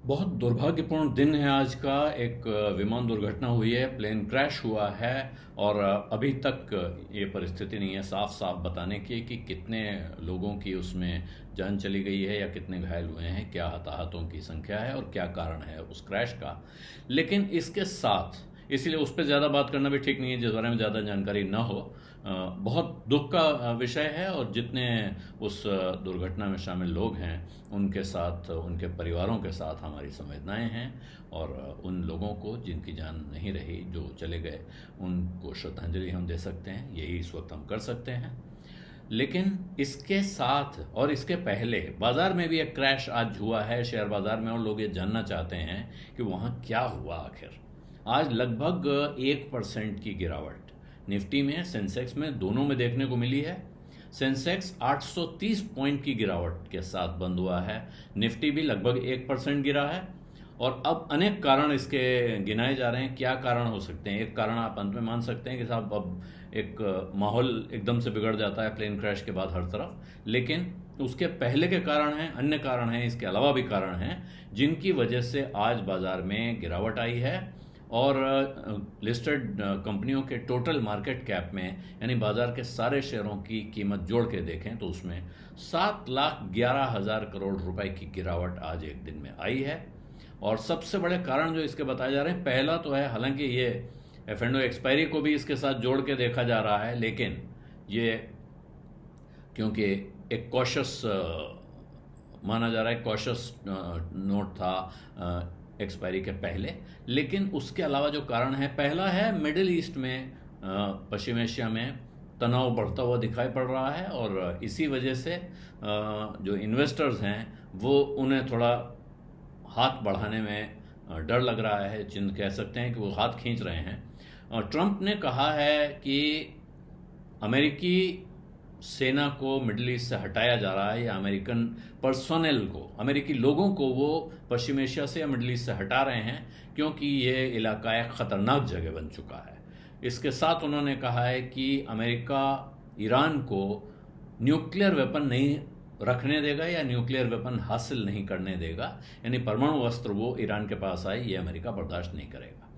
बहुत दुर्भाग्यपूर्ण दिन है आज का। एक विमान दुर्घटना हुई है, प्लेन क्रैश हुआ है और अभी तक ये परिस्थिति नहीं है साफ साफ बताने की कि कितने लोगों की उसमें जान चली गई है या कितने घायल हुए हैं, क्या हताहतों की संख्या है और क्या कारण है उस क्रैश का। लेकिन इसके साथ इसलिए उस पर ज़्यादा बात करना भी ठीक नहीं है जिस बारे में ज़्यादा जानकारी ना हो। बहुत दुख का विषय है और जितने उस दुर्घटना में शामिल लोग हैं उनके साथ, उनके परिवारों के साथ हमारी संवेदनाएं हैं। और उन लोगों को जिनकी जान नहीं रही, जो चले गए, उनको श्रद्धांजलि हम दे सकते हैं, यही इस वक्त हम कर सकते हैं। लेकिन इसके साथ और इसके पहले बाजार में भी एक क्रैश आज हुआ है, शेयर बाजार में, और लोग ये जानना चाहते हैं कि वहाँ क्या हुआ आखिर। आज लगभग 1% की गिरावट निफ्टी में, सेंसेक्स में, दोनों में देखने को मिली है। सेंसेक्स 830 पॉइंट की गिरावट के साथ बंद हुआ है। निफ्टी भी लगभग 1% गिरा है। और अब अनेक कारण इसके गिनाए जा रहे हैं, क्या कारण हो सकते हैं। एक कारण आप अंत में मान सकते हैं कि साहब अब एक माहौल एकदम से बिगड़ जाता है प्लेन क्रैश के बाद हर तरफ, लेकिन उसके पहले के कारण हैं, अन्य कारण हैं, इसके अलावा भी कारण हैं जिनकी वजह से आज बाजार में गिरावट आई है। और लिस्टेड कंपनियों के टोटल मार्केट कैप में, यानी बाजार के सारे शेयरों की कीमत जोड़ के देखें तो उसमें 7,11,000 करोड़ रुपए की गिरावट आज एक दिन में आई है। और सबसे बड़े कारण जो इसके बताए जा रहे हैं, पहला तो है, हालांकि ये F&O एक्सपायरी को भी इसके साथ जोड़ के देखा जा रहा है, लेकिन ये क्योंकि एक कॉशस माना जा रहा है, कॉशस नोट था एक्सपायरी के पहले। लेकिन उसके अलावा जो कारण है, पहला है मिडिल ईस्ट में, पश्चिम एशिया में तनाव बढ़ता हुआ दिखाई पड़ रहा है और इसी वजह से जो इन्वेस्टर्स हैं वो उन्हें थोड़ा हाथ बढ़ाने में डर लग रहा है, जिन कह सकते हैं कि वो हाथ खींच रहे हैं। और ट्रंप ने कहा है कि अमेरिकी सेना को मिडिल ईस्ट से हटाया जा रहा है, या अमेरिकन पर्सोनेल को, अमेरिकी लोगों को वो पश्चिम एशिया से या मिडिल ईस्ट से हटा रहे हैं क्योंकि ये इलाका एक ख़तरनाक जगह बन चुका है। इसके साथ उन्होंने कहा है कि अमेरिका ईरान को न्यूक्लियर वेपन नहीं रखने देगा या न्यूक्लियर वेपन हासिल नहीं करने देगा, यानी परमाणु अस्त्र वो ईरान के पास आए, ये अमेरिका बर्दाश्त नहीं करेगा।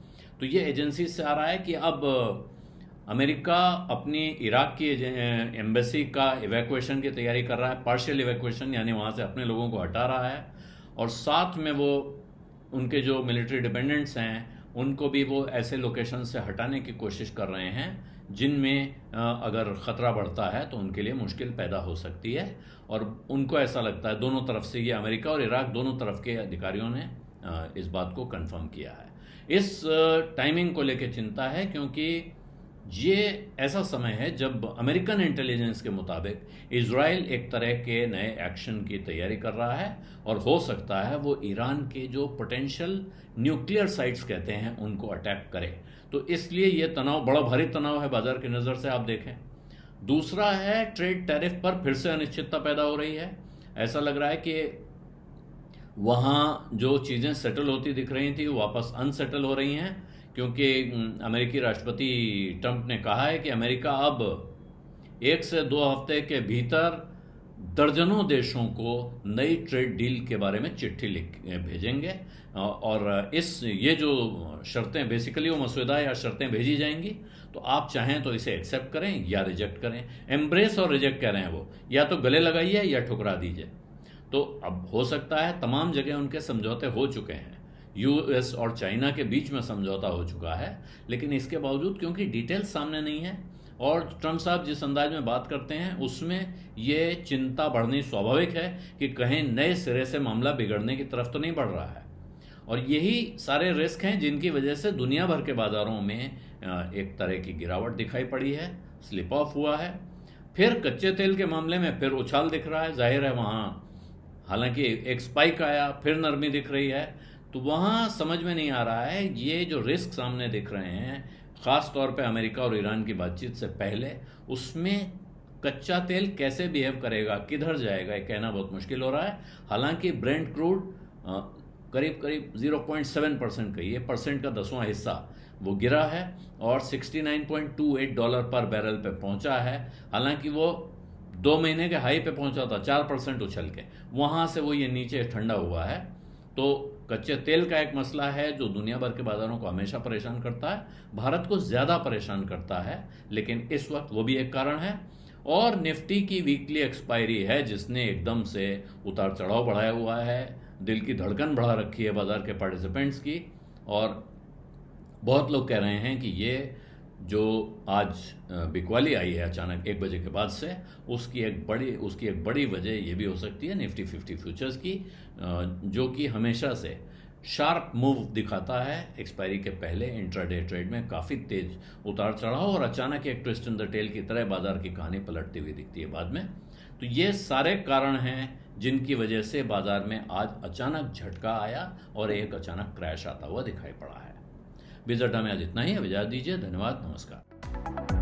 तो ये एजेंसी से आ रहा है कि अब अमेरिका अपनी इराक की एम्बेसी का इवैक्यूएशन की तैयारी कर रहा है, पार्शियल इवैक्यूएशन, यानी वहाँ से अपने लोगों को हटा रहा है। और साथ में वो उनके जो मिलिट्री डिपेंडेंट्स हैं उनको भी वो ऐसे लोकेशन से हटाने की कोशिश कर रहे हैं जिनमें अगर ख़तरा बढ़ता है तो उनके लिए मुश्किल पैदा हो सकती है। और उनको ऐसा लगता है, दोनों तरफ से, ये अमेरिका और इराक दोनों तरफ के अधिकारियों ने इस बात को कंफर्म किया है। इस टाइमिंग को लेकर चिंता है क्योंकि ये ऐसा समय है जब अमेरिकन इंटेलिजेंस के मुताबिक इजराइल एक तरह के नए एक्शन की तैयारी कर रहा है और हो सकता है वो ईरान के जो पोटेंशियल न्यूक्लियर साइट्स कहते हैं उनको अटैक करे। तो इसलिए ये तनाव बड़ा भारी तनाव है बाजार की नज़र से आप देखें। दूसरा है, ट्रेड टैरिफ पर फिर से अनिश्चितता पैदा हो रही है। ऐसा लग रहा है कि वहाँ जो चीज़ें सेटल होती दिख रही थी वो वापस अनसेटल हो रही हैं, क्योंकि अमेरिकी राष्ट्रपति ट्रंप ने कहा है कि अमेरिका अब 1 से 2 हफ्ते के भीतर दर्जनों देशों को नई ट्रेड डील के बारे में चिट्ठी लिख भेजेंगे। और ये जो शर्तें, बेसिकली वो मसौदा या शर्तें भेजी जाएंगी, तो आप चाहें तो इसे एक्सेप्ट करें या रिजेक्ट करें। एम्ब्रेस और रिजेक्ट कह रहे हैं वो, या तो गले लगाइए या ठुकरा दीजिए। तो अब हो सकता है, तमाम जगह उनके समझौते हो चुके हैं, यूएस और चाइना के बीच में समझौता हो चुका है, लेकिन इसके बावजूद क्योंकि डिटेल्स सामने नहीं है और ट्रंप साहब जिस अंदाज में बात करते हैं उसमें ये चिंता बढ़नी स्वाभाविक है कि कहीं नए सिरे से मामला बिगड़ने की तरफ तो नहीं बढ़ रहा है। और यही सारे रिस्क हैं जिनकी वजह से दुनिया भर के बाजारों में एक तरह की गिरावट दिखाई पड़ी है, स्लिप ऑफ हुआ है। फिर कच्चे तेल के मामले में फिर उछाल दिख रहा है, जाहिर है वहाँ हालांकि एक स्पाइक आया, फिर नरमी दिख रही है। तो वहाँ समझ में नहीं आ रहा है, ये जो रिस्क सामने दिख रहे हैं, ख़ास तौर पे अमेरिका और ईरान की बातचीत से पहले, उसमें कच्चा तेल कैसे बिहेव करेगा, किधर जाएगा, ये कहना बहुत मुश्किल हो रहा है। हालांकि ब्रेंट क्रूड करीब करीब 0.7% का, ये परसेंट का 10वां हिस्सा वो गिरा है और $69.28 पर बैरल पे पहुंचा है। हालांकि वो 2 महीने के हाई पे पहुंचा था 4% उछल के, वहां से वो ये नीचे ठंडा हुआ है। तो कच्चे तेल का एक मसला है जो दुनिया भर के बाजारों को हमेशा परेशान करता है, भारत को ज़्यादा परेशान करता है, लेकिन इस वक्त वो भी एक कारण है। और निफ्टी की वीकली एक्सपायरी है जिसने एकदम से उतार चढ़ाव बढ़ाया हुआ है, दिल की धड़कन बढ़ा रखी है बाजार के पार्टिसिपेंट्स की। और बहुत लोग कह रहे हैं कि ये जो आज बिकवाली आई है अचानक 1 बजे के बाद से, उसकी एक बड़ी वजह ये भी हो सकती है निफ्टी 50 फ्यूचर्स की, जो कि हमेशा से शार्प मूव दिखाता है एक्सपायरी के पहले इंट्राडे ट्रेड में काफ़ी तेज उतार चढ़ाव, और अचानक एक ट्विस्ट इन द टेल की तरह बाजार की कहानी पलटती हुई दिखती है बाद में। तो ये सारे कारण हैं जिनकी वजह से बाजार में आज अचानक झटका आया और एक अचानक क्रैश आता हुआ दिखाई पड़ा है। विज़ अड्डा में आज इतना ही। अब इजाज़त दीजिए। धन्यवाद। नमस्कार।